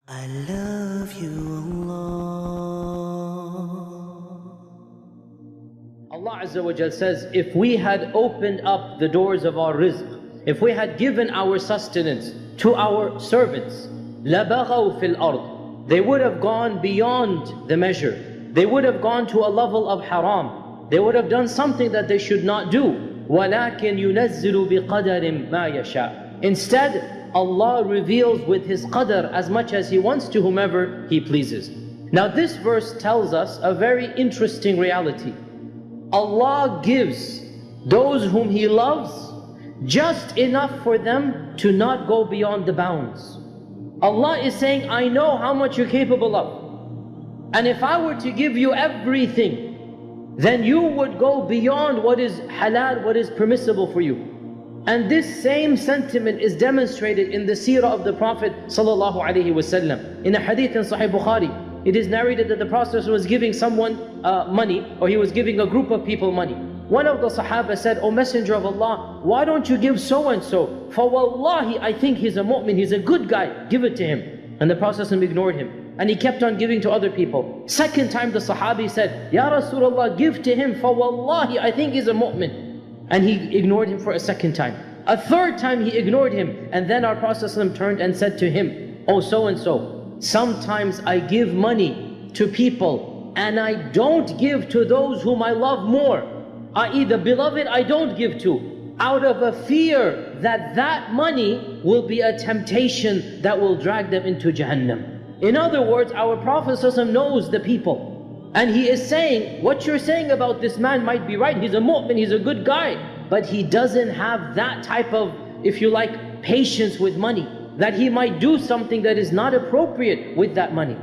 I love you, Allah. Allah Azza wa Jal says, if we had opened up the doors of our rizq, if we had given our sustenance to our servants, لَبَغَوْا فِي الْأَرْضِ, they would have gone beyond the measure. They would have gone to a level of haram. They would have done something that they should not do. وَلَكِنْ يُنَزِّلُ بِقَدَرٍ مَا يَشَاءُ. Instead, Allah reveals with His qadr as much as He wants to whomever He pleases. Now this verse tells us a very interesting reality. Allah gives those whom He loves just enough for them to not go beyond the bounds. Allah is saying, I know how much you're capable of. And if I were to give you everything, then you would go beyond what is halal, what is permissible for you. And this same sentiment is demonstrated in the seerah of the Prophet ﷺ. In a hadith in Sahih Bukhari, it is narrated that the Prophet was giving someone money, or he was giving a group of people money. One of the Sahaba said, O Messenger of Allah, why don't you give so and so? For wallahi, I think he's a mu'min, he's a good guy, give it to him. And the Prophet ignored him. And he kept on giving to other people. Second time the Sahabi said, Ya Rasulullah, give to him, for wallahi, I think he's a mu'min. And he ignored him for a second time. A third time he ignored him. And then our Prophet turned and said to him, Oh so and so, sometimes I give money to people and I don't give to those whom I love more. I.e. the beloved I don't give to, out of a fear that that money will be a temptation that will drag them into Jahannam. In other words, our Prophet knows the people. And he is saying, what you're saying about this man might be right. He's a mu'min, he's a good guy. But he doesn't have that type of, if you like, patience with money. That he might do something that is not appropriate with that money.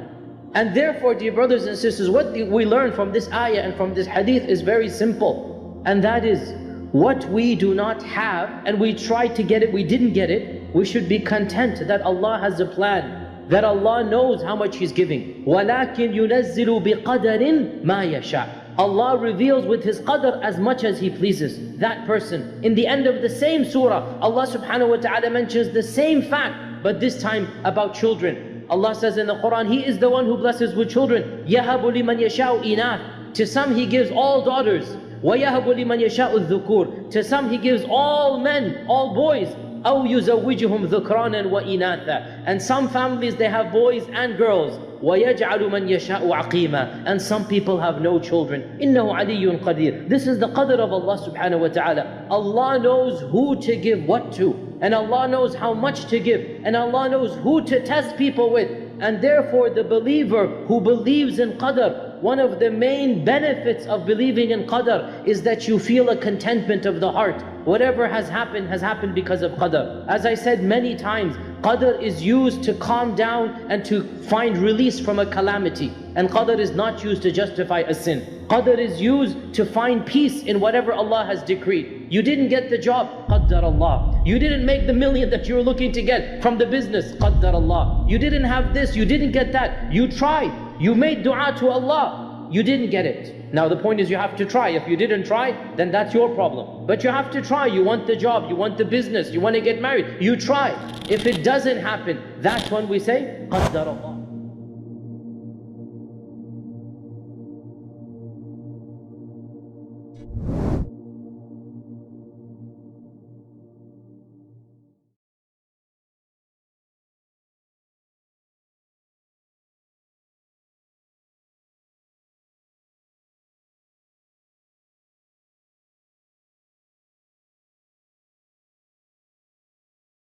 And therefore, dear brothers and sisters, what we learn from this ayah and from this hadith is very simple. And that is, what we do not have, and we tried to get it, we didn't get it, we should be content that Allah has a plan. That Allah knows how much He's giving. وَلَكِنْ يُنَزِّلُ بِقَدَرٍ مَا يَشَاءُ. Allah reveals with His qadr as much as He pleases that person. In the end of the same surah, Allah subhanahu wa ta'ala mentions the same fact, but this time about children. Allah says in the Quran, He is the one who blesses with children. يَهَبُ لِمَنْ يَشَاءُ إِنَاثٍ. To some He gives all daughters. وَيَهَبُ لِمَنْ يَشَاءُ الذُّكُورِ. To some He gives all men, all boys. أَوْ يُزَوِّجُهُمْ ذُكْرَانًا وَإِنَاثًا. And some families, they have boys and girls. وَيَجْعَلُ مَنْ يَشَاءُ عَقِيمًا. And some people have no children. إِنَّهُ عَلِيٌّ قَدِيرٌ. This is the qadr of Allah subhanahu wa ta'ala. Allah knows who to give what to. And Allah knows how much to give. And Allah knows who to test people with. And therefore the believer who believes in qadr, one of the main benefits of believing in qadr is that you feel a contentment of the heart. Whatever has happened because of qadr. As I said many times, qadr is used to calm down and to find release from a calamity. And qadr is not used to justify a sin. Qadr is used to find peace in whatever Allah has decreed. You didn't get the job, qaddar Allah. You didn't make the million that you were looking to get from the business, qaddar Allah. You didn't have this, you didn't get that. You tried, you made dua to Allah, you didn't get it. Now the point is you have to try. If you didn't try, then that's your problem. But you have to try. You want the job, you want the business, you want to get married, you try. If it doesn't happen, that's when we say, qaddar Allah.